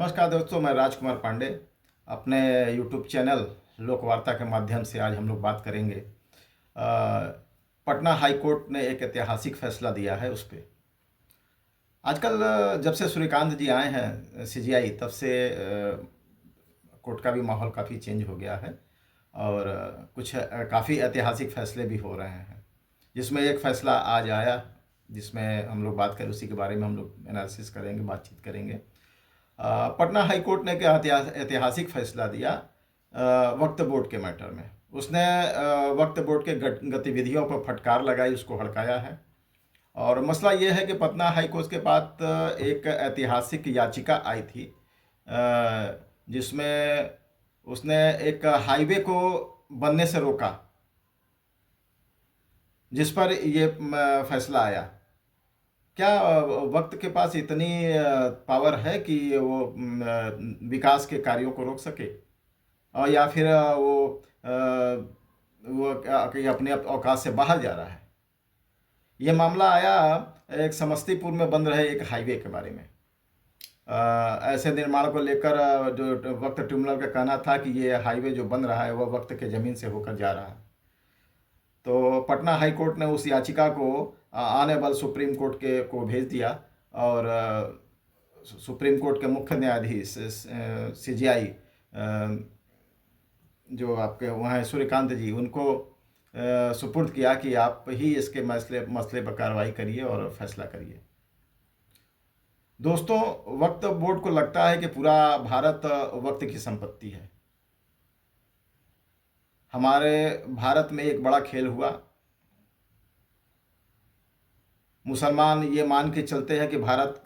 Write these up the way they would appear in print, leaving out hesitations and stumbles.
नमस्कार दोस्तों, मैं राजकुमार पांडे। अपने यूट्यूब चैनल लोकवार्ता के माध्यम से आज हम लोग बात करेंगे। पटना हाई कोर्ट ने एक ऐतिहासिक फैसला दिया है उस पर। आजकल जब से सूर्यकांत जी आए हैं सीजीआई, तब से कोर्ट का भी माहौल काफ़ी चेंज हो गया है और कुछ काफ़ी ऐतिहासिक फैसले भी हो रहे हैं, जिसमें एक फ़ैसला आज आया जिसमें हम लोग बात करें, उसी के बारे में हम लोग एनालिसिस करेंगे, बातचीत करेंगे। पटना हाई कोर्ट ने क्या ऐतिहासिक फैसला दिया वक्फ बोर्ड के मैटर में। उसने वक्फ बोर्ड के गतिविधियों पर फटकार लगाई, उसको हड़काया है। और मसला ये है कि पटना हाई कोर्ट के पास एक ऐतिहासिक याचिका आई थी जिसमें उसने एक हाईवे को बनने से रोका, जिस पर ये फैसला आया। क्या वक्त के पास इतनी पावर है कि वो विकास के कार्यों को रोक सके, और या फिर वो कि अपने औकात से बाहर जा रहा है? ये मामला आया एक समस्तीपुर में बन रहे एक हाईवे के बारे में। ऐसे निर्माण को लेकर जो वक्त ट्रिब्यूनल का कहना था कि ये हाईवे जो बन रहा है वह वक्त के ज़मीन से होकर जा रहा है। तो पटना हाई कोर्ट ने उस याचिका को ऑनरेबल सुप्रीम कोर्ट के को भेज दिया और सुप्रीम कोर्ट के मुख्य न्यायाधीश सीजीआई जो आपके वहाँ सूर्यकांत जी, उनको सुपुर्द किया कि आप ही इसके मसले पर कार्रवाई करिए और फैसला करिए। दोस्तों, वक्फ बोर्ड को लगता है कि पूरा भारत वक्त की संपत्ति है। हमारे भारत में एक बड़ा खेल हुआ। मुसलमान ये मान के चलते हैं कि भारत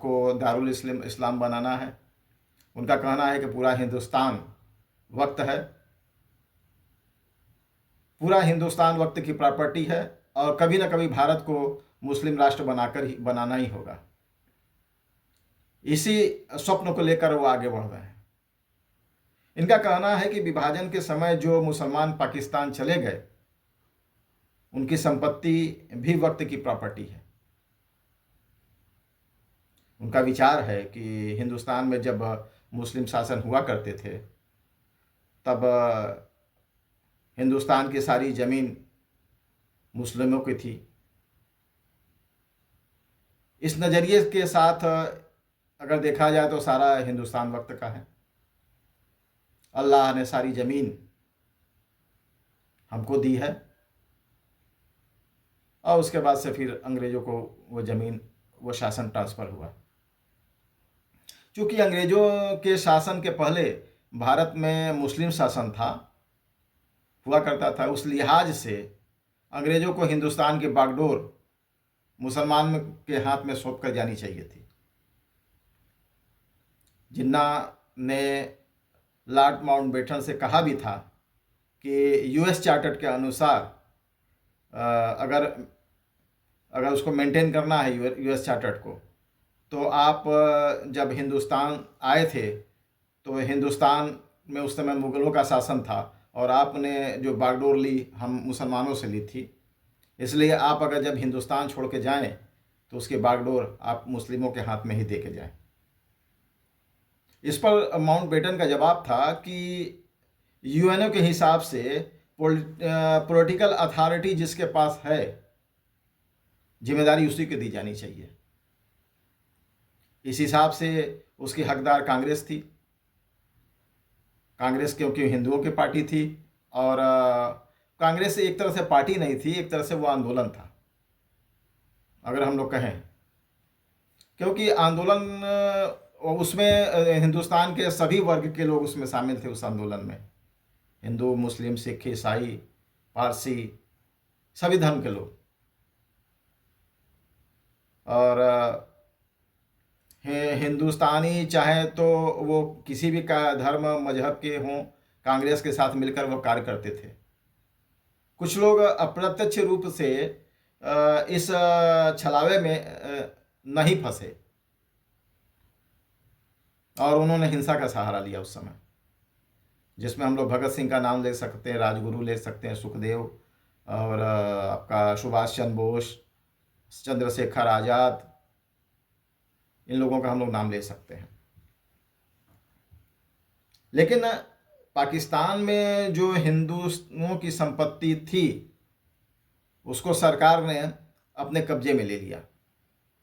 को दारुल इस्लाम बनाना है। उनका कहना है कि पूरा हिंदुस्तान वक्त है, पूरा हिंदुस्तान वक्त की प्रॉपर्टी है और कभी ना कभी भारत को मुस्लिम राष्ट्र बनाना ही होगा। इसी स्वप्न को लेकर वो आगे बढ़ रहे हैं। इनका कहना है कि विभाजन के समय जो मुसलमान पाकिस्तान चले गए, उनकी संपत्ति भी वक्त की प्रॉपर्टी है। उनका विचार है कि हिंदुस्तान में जब मुस्लिम शासन हुआ करते थे, तब हिंदुस्तान की सारी ज़मीन मुस्लिमों की थी। इस नज़रिए के साथ अगर देखा जाए तो सारा हिंदुस्तान वक्त का है। अल्लाह ने सारी ज़मीन हमको दी है और उसके बाद से फिर अंग्रेज़ों को वो ज़मीन, वो शासन ट्रांसफ़र हुआ। चूँकि अंग्रेज़ों के शासन के पहले भारत में मुस्लिम शासन हुआ करता था, उस लिहाज से अंग्रेज़ों को हिंदुस्तान की बागडोर मुसलमान के हाथ में सौंप कर जानी चाहिए थी। जिन्ना ने लॉर्ड माउंटबेटन से कहा भी था कि यूएस चार्टर के अनुसार अगर अगर उसको मेंटेन करना है यूएस चार्टर को, तो आप जब हिंदुस्तान आए थे तो हिंदुस्तान में उस समय मुग़लों का शासन था और आपने जो बागडोर ली हम मुसलमानों से ली थी, इसलिए आप अगर जब हिंदुस्तान छोड़ के जाएं तो उसकी बागडोर आप मुस्लिमों के हाथ में ही दे के जाएं। इस पर माउंटबेटन का जवाब था कि यूएनओ के हिसाब से पॉलिटिकल अथॉरिटी जिसके पास है, जिम्मेदारी उसी को दी जानी चाहिए। इस हिसाब से उसकी हकदार कांग्रेस थी। कांग्रेस क्योंकि हिंदुओं की पार्टी थी और कांग्रेस एक तरह से पार्टी नहीं थी, एक तरह से वो आंदोलन था, अगर हम लोग कहें। क्योंकि आंदोलन उसमें हिंदुस्तान के सभी वर्ग के लोग उसमें शामिल थे। उस आंदोलन में हिंदू, मुस्लिम, सिख, ईसाई, पारसी, सभी धर्म के लोग। और हिंदुस्तानी चाहे तो वो किसी भी का धर्म मजहब के हों, कांग्रेस के साथ मिलकर वो कार्य करते थे। कुछ लोग अप्रत्यक्ष रूप से इस छलावे में नहीं फंसे और उन्होंने हिंसा का सहारा लिया उस समय, जिसमें हम लोग भगत सिंह का नाम ले सकते हैं, राजगुरु ले सकते हैं, सुखदेव, और आपका सुभाष चंद्र बोस, चंद्रशेखर आज़ाद, इन लोगों का हम लोग नाम ले सकते हैं। लेकिन पाकिस्तान में जो हिंदुओं की संपत्ति थी उसको सरकार ने अपने कब्जे में ले लिया,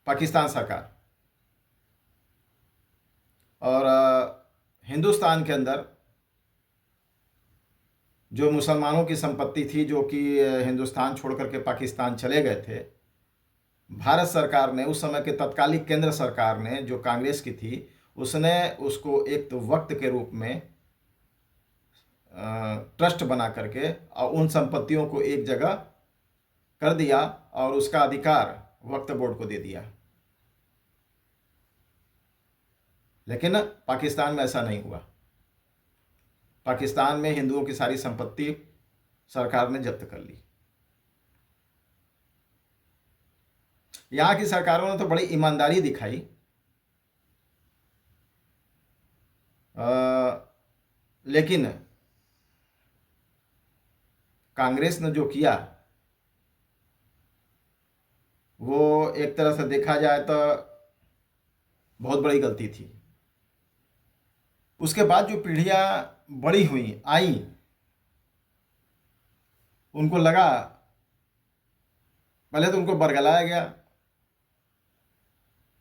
पाकिस्तान सरकार। और हिंदुस्तान के अंदर जो मुसलमानों की संपत्ति थी, जो कि हिंदुस्तान छोड़ करके पाकिस्तान चले गए थे, भारत सरकार ने, उस समय के तत्कालीन केंद्र सरकार ने जो कांग्रेस की थी, उसने उसको एक तो वक्त के रूप में ट्रस्ट बना करके और उन संपत्तियों को एक जगह कर दिया और उसका अधिकार वक्फ बोर्ड को दे दिया। लेकिन पाकिस्तान में ऐसा नहीं हुआ। पाकिस्तान में हिंदुओं की सारी संपत्ति सरकार ने जब्त कर ली। यहाँ की सरकारों ने तो बड़ी ईमानदारी दिखाई, लेकिन कांग्रेस ने जो किया वो एक तरह से देखा जाए तो बहुत बड़ी गलती थी। उसके बाद जो पीढ़ियां बड़ी हुई आई, उनको लगा, पहले तो उनको बरगलाया गया,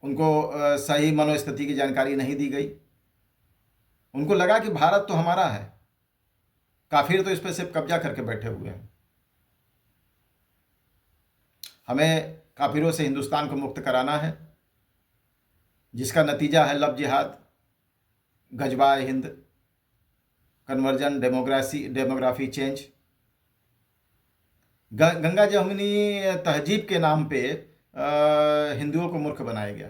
उनको सही मनोस्थिति की जानकारी नहीं दी गई। उनको लगा कि भारत तो हमारा है, काफिर तो इस पर सिर्फ कब्जा करके बैठे हुए हैं, हमें काफिरों से हिंदुस्तान को मुक्त कराना है, जिसका नतीजा है लव जिहाद, गजवाए हिंद, कन्वर्जन, डेमोग्राफी चेंज। गंगा जमुनी तहजीब के नाम पे हिंदुओं को मूर्ख बनाया गया।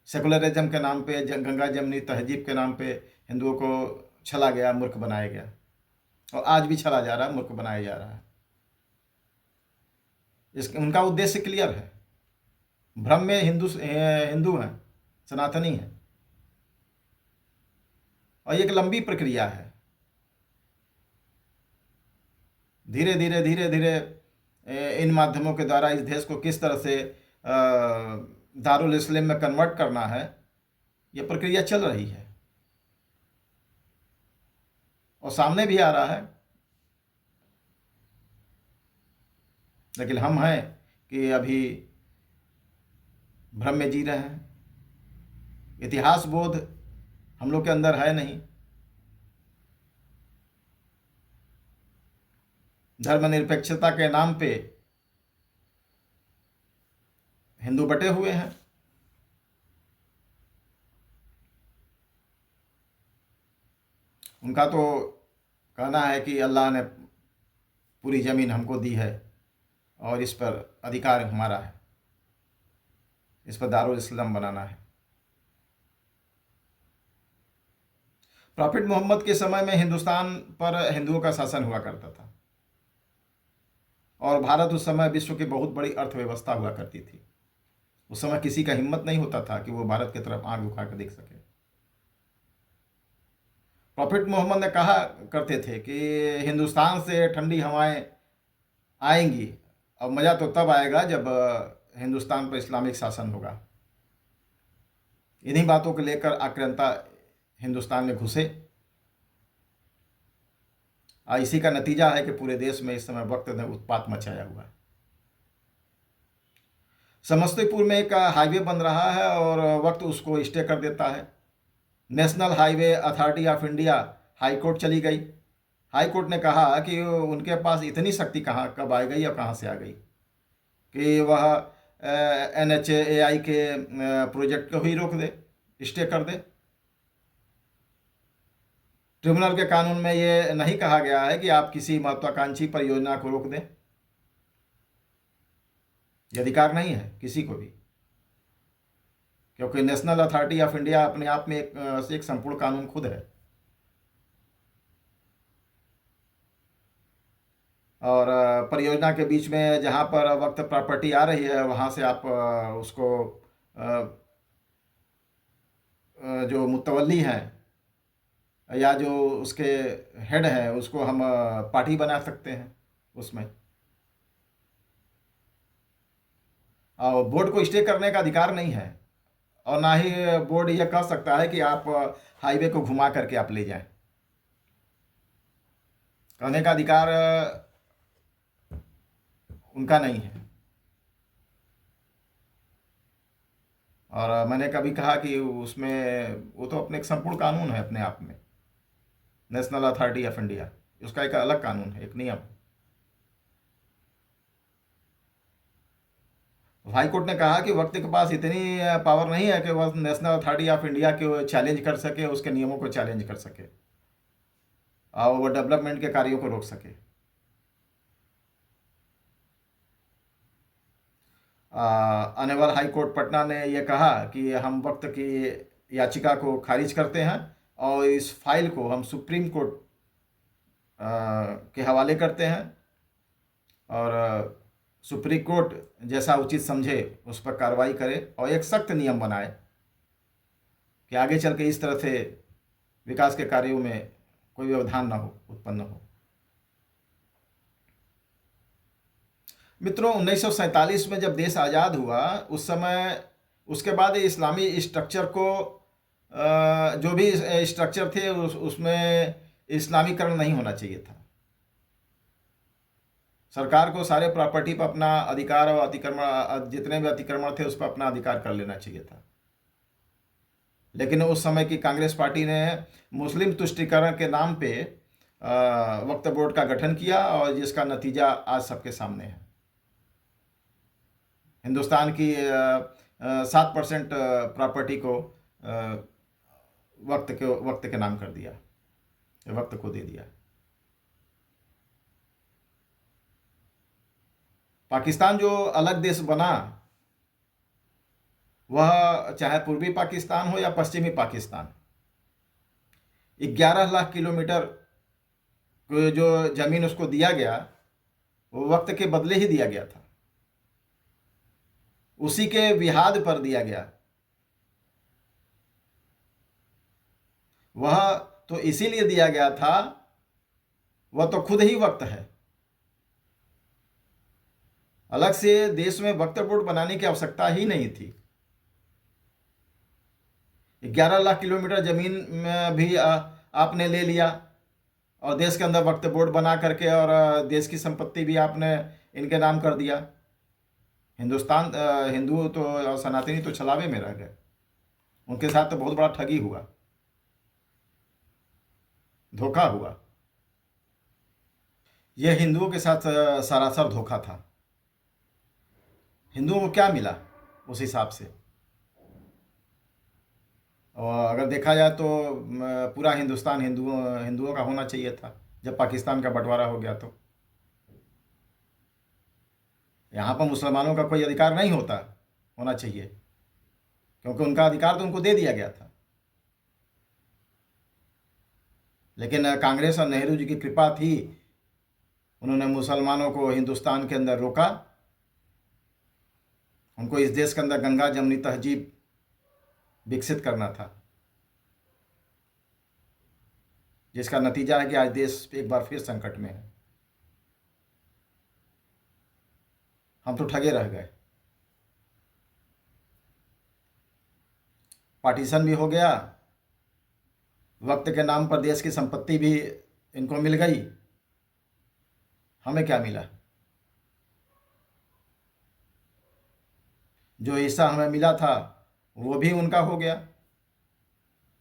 सेकुलरिज्म के नाम पे, गंगा जमुनी तहजीब के नाम पे हिंदुओं को छला गया, मूर्ख बनाया गया, और आज भी छला जा रहा है, मूर्ख बनाया जा रहा है। उनका उद्देश्य क्लियर है, भ्रम में हिंदू हैं, सनातनी हैं, और एक लंबी प्रक्रिया है। धीरे धीरे धीरे धीरे इन माध्यमों के द्वारा इस देश को किस तरह से दारुल इस्लाम में कन्वर्ट करना है, यह प्रक्रिया चल रही है और सामने भी आ रहा है। लेकिन हम हैं कि अभी भ्रम में जी रहे हैं, इतिहास बोध हम लोग के अंदर है नहीं। धर्मनिरपेक्षता के नाम पे हिंदू बटे हुए हैं। उनका तो कहना है कि अल्लाह ने पूरी ज़मीन हमको दी है और इस पर अधिकार हमारा है, इस पर दारुल इस्लाम बनाना है। प्रॉफिट मोहम्मद के समय में हिंदुस्तान पर हिंदुओं का शासन हुआ करता था और भारत उस समय विश्व की बहुत बड़ी अर्थव्यवस्था हुआ करती थी। उस समय किसी का हिम्मत नहीं होता था कि वो भारत की तरफ आंख उठा कर देख सके। प्रॉफिट मोहम्मद ने कहा करते थे कि हिंदुस्तान से ठंडी हवाएं आएंगी और मज़ा तो तब आएगा जब हिंदुस्तान पर इस्लामिक शासन होगा। इन्हीं बातों को लेकर आक्रांता हिंदुस्तान में घुसे और इसी का नतीजा है कि पूरे देश में इस समय वक्त ने उत्पात मचाया हुआ है। समस्तीपुर में एक हाईवे बन रहा है और वक्त उसको स्टे कर देता है। National highway authority of India high court चली गई। हाई कोर्ट ने कहा कि उनके पास इतनी शक्ति कहाँ कब आ गई और कहाँ से आ गई कि वह NHAI के प्रोजेक्ट को ही रोक दे, स्टे कर दे। ट्रिब्यूनल के कानून में ये नहीं कहा गया है कि आप किसी महत्वाकांक्षी परियोजना को रोक दें, ये अधिकार नहीं है किसी को भी, क्योंकि नेशनल अथॉरिटी ऑफ इंडिया अपने आप में एक संपूर्ण कानून खुद है। और परियोजना के बीच में जहाँ पर वक्त प्रॉपर्टी आ रही है वहाँ से आप उसको जो मुतवल्ली हैं या जो उसके हेड है उसको हम पार्टी बना सकते हैं उसमें, और बोर्ड को स्टे करने का अधिकार नहीं है। और ना ही बोर्ड यह कह सकता है कि आप हाईवे को घुमा करके आप ले जाएं। कहने का अधिकार उनका नहीं है। और मैंने कभी कहा कि उसमें वो तो अपने एक संपूर्ण कानून है अपने आप में, नेशनल अथॉरिटी ऑफ इंडिया, उसका एक अलग कानून है, एक नियम। हाई कोर्ट ने कहा कि वक्त के पास इतनी पावर नहीं है कि वह नेशनल अथॉरिटी ऑफ इंडिया को चैलेंज कर सके, उसके नियमों को चैलेंज कर सके और वो डेवलपमेंट के कार्यों को रोक सके। अनेवल हाई कोर्ट पटना ने यह कहा कि हम वक्त की याचिका को खारिज करते हैं और इस फाइल को हम सुप्रीम कोर्ट के हवाले करते हैं और सुप्रीम कोर्ट जैसा उचित समझे उस पर कार्रवाई करे और एक सख्त नियम बनाए कि आगे चल के इस तरह से विकास के कार्यों में कोई व्यवधान ना हो, उत्पन्न हो। मित्रों, 1947 में जब देश आज़ाद हुआ उस समय, उसके बाद इस्लामी स्ट्रक्चर को जो भी स्ट्रक्चर थे उसमें इस्लामीकरण नहीं होना चाहिए था। सरकार को सारे प्रॉपर्टी पर अपना अधिकार और अतिक्रमण, जितने भी अतिक्रमण थे उस पर अपना अधिकार कर लेना चाहिए था। लेकिन उस समय की कांग्रेस पार्टी ने मुस्लिम तुष्टीकरण के नाम पे वक्फ बोर्ड का गठन किया और जिसका नतीजा आज सबके सामने है। हिंदुस्तान की 7% प्रॉपर्टी को वक्त के नाम कर दिया, वक्त को दे दिया। पाकिस्तान जो अलग देश बना, वह चाहे पूर्वी पाकिस्तान हो या पश्चिमी पाकिस्तान, 11 लाख किलोमीटर जो जमीन उसको दिया गया वो वक्त के बदले ही दिया गया था, उसी के विहाद पर दिया गया। वह तो इसीलिए दिया गया था, वह तो खुद ही वक्त है। अलग से देश में वक्फ बोर्ड बनाने की आवश्यकता ही नहीं थी। 11 लाख किलोमीटर जमीन में भी आपने ले लिया और देश के अंदर वक्फ बोर्ड बना करके और देश की संपत्ति भी आपने इनके नाम कर दिया। हिंदुस्तान हिंदू तो और सनातनी तो छलावे में रह गए। उनके साथ तो बहुत बड़ा ठगी हुआ, धोखा हुआ। यह हिंदुओं के साथ सरासर धोखा था। हिंदुओं को क्या मिला उस हिसाब से? और अगर देखा जाए तो पूरा हिंदुस्तान हिंदुओं का होना चाहिए था जब पाकिस्तान का बंटवारा हो गया। तो यहाँ पर मुसलमानों का कोई अधिकार नहीं होना चाहिए, क्योंकि उनका अधिकार तो उनको दे दिया गया था। लेकिन कांग्रेस और नेहरू जी की कृपा थी, उन्होंने मुसलमानों को हिंदुस्तान के अंदर रोका। उनको इस देश के अंदर गंगा जमनी तहजीब विकसित करना था, जिसका नतीजा है कि आज देश एक बार फिर संकट में है। हम तो ठगे रह गए। पार्टीशन भी हो गया, वक्त के नाम पर देश की संपत्ति भी इनको मिल गई। हमें क्या मिला? जो हिस्सा हमें मिला था वो भी उनका हो गया।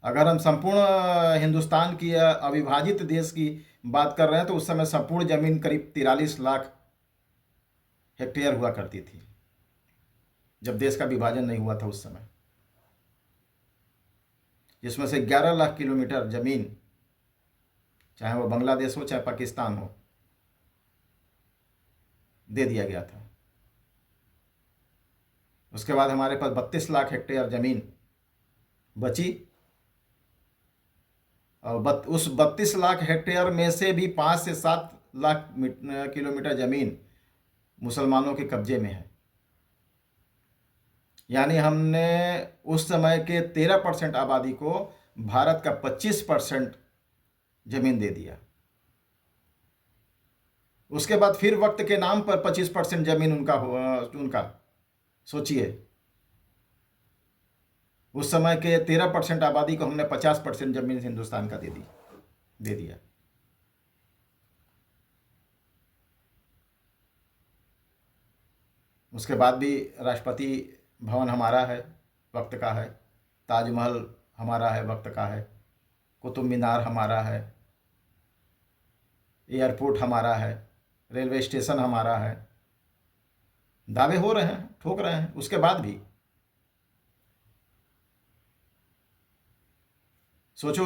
अगर हम संपूर्ण हिंदुस्तान की अविभाजित देश की बात कर रहे हैं तो उस समय संपूर्ण जमीन करीब 43 लाख हेक्टेयर हुआ करती थी, जब देश का विभाजन नहीं हुआ था उस समय, जिसमें से 11 लाख किलोमीटर जमीन, चाहे वो बांग्लादेश हो चाहे पाकिस्तान हो, दे दिया गया था। उसके बाद हमारे पास 32 लाख हेक्टेयर जमीन बची और उस 32 लाख हेक्टेयर में से भी 5 से 7 लाख किलोमीटर जमीन मुसलमानों के कब्जे में है। यानी हमने उस समय के 13% आबादी को भारत का 25% जमीन दे दिया। उसके बाद फिर वक्त के नाम पर 25% जमीन उनका सोचिए। उस समय के 13% आबादी को हमने 50% जमीन हिंदुस्तान का दे दिया। उसके बाद भी राष्ट्रपति भवन हमारा है, वक्त का है। ताजमहल हमारा है, वक्त का है। कुतुब मीनार हमारा है। एयरपोर्ट हमारा है। रेलवे स्टेशन हमारा है। दावे हो रहे हैं, ठोक रहे हैं, उसके बाद भी सोचो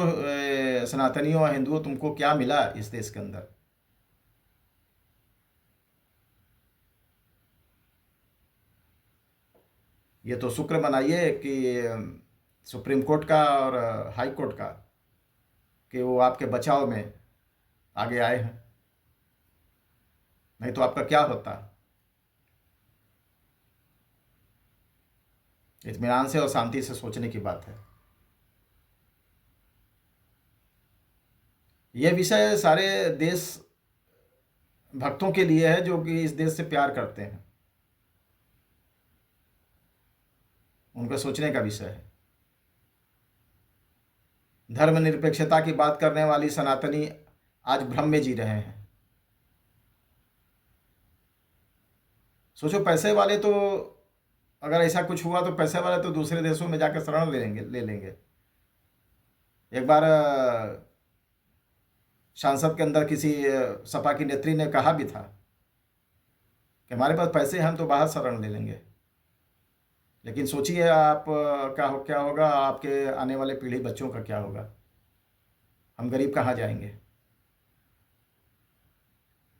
सनातनियों और हिंदुओं, तुमको क्या मिला इस देश के अंदर? ये तो शुक्र मनाइए कि सुप्रीम कोर्ट का और हाई कोर्ट का, कि वो आपके बचाव में आगे आए हैं, नहीं तो आपका क्या होता। इत्मीनान से और शांति से सोचने की बात है। यह विषय सारे देश भक्तों के लिए है जो कि इस देश से प्यार करते हैं, उनका सोचने का विषय है। धर्मनिरपेक्षता की बात करने वाली सनातनी आज भ्रम में जी रहे हैं। सोचो, पैसे वाले तो, अगर ऐसा कुछ हुआ तो पैसे वाले तो दूसरे देशों में जाकर शरण ले लेंगे। एक बार सांसद के अंदर किसी सपा की नेत्री ने कहा भी था कि हमारे पास पैसे हैं, हम तो बाहर शरण ले लेंगे। लेकिन सोचिए आप, क्या होगा, आपके आने वाले पीढ़ी बच्चों का क्या होगा? हम गरीब कहाँ जाएंगे?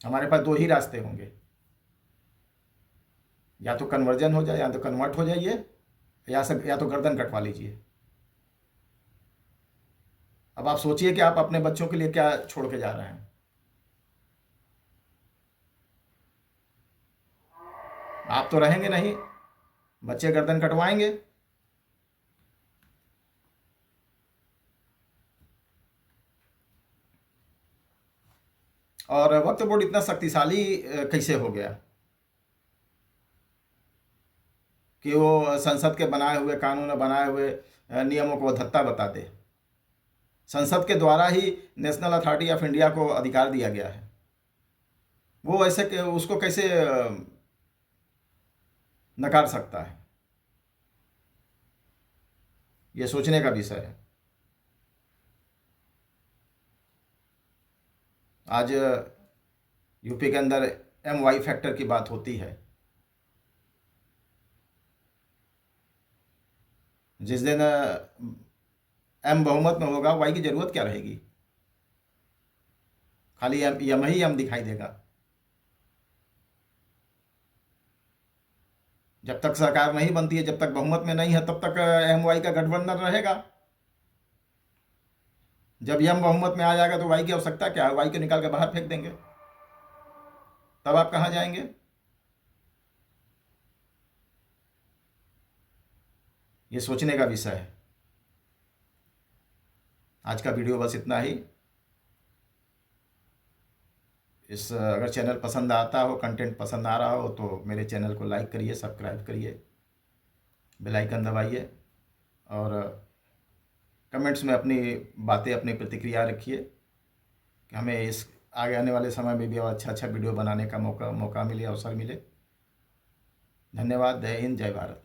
हमारे पास दो ही रास्ते होंगे, या तो कन्वर्जन हो जाए, या तो कन्वर्ट हो जाइए, या तो गर्दन कटवा लीजिए। अब आप सोचिए कि आप अपने बच्चों के लिए क्या छोड़ के जा रहे हैं। आप तो रहेंगे नहीं, बच्चे गर्दन कटवाएंगे। और वक्फ बोर्ड इतना शक्तिशाली कैसे हो गया कि वो संसद के बनाए हुए कानून, बनाए हुए नियमों को धत्ता बता दे? संसद के द्वारा ही नेशनल अथॉरिटी ऑफ इंडिया को अधिकार दिया गया है। वो ऐसे उसको कैसे नकार सकता है? ये सोचने का विषय है। आज यूपी के अंदर MY फैक्टर की बात होती है। जिस दिन M बहुमत में होगा, Y की जरूरत क्या रहेगी? खाली M ही M दिखाई देगा। जब तक सरकार नहीं बनती है, जब तक बहुमत में नहीं है, तब तक MY का गठबंधन रहेगा। जब M बहुमत में आ जाएगा तो Y की आवश्यकता क्या है? Y को निकाल के बाहर फेंक देंगे। तब आप कहाँ जाएंगे? ये सोचने का विषय है। आज का वीडियो बस इतना ही। अगर चैनल पसंद आता हो, कंटेंट पसंद आ रहा हो, तो मेरे चैनल को लाइक करिए, सब्सक्राइब करिए, बेल आइकन दबाइए, और कमेंट्स में अपनी बातें, अपनी प्रतिक्रिया रखिए कि हमें इस आगे आने वाले समय में भी और अच्छा वीडियो बनाने का मौका मिले, अवसर मिले। धन्यवाद। जय हिंद, जय भारत।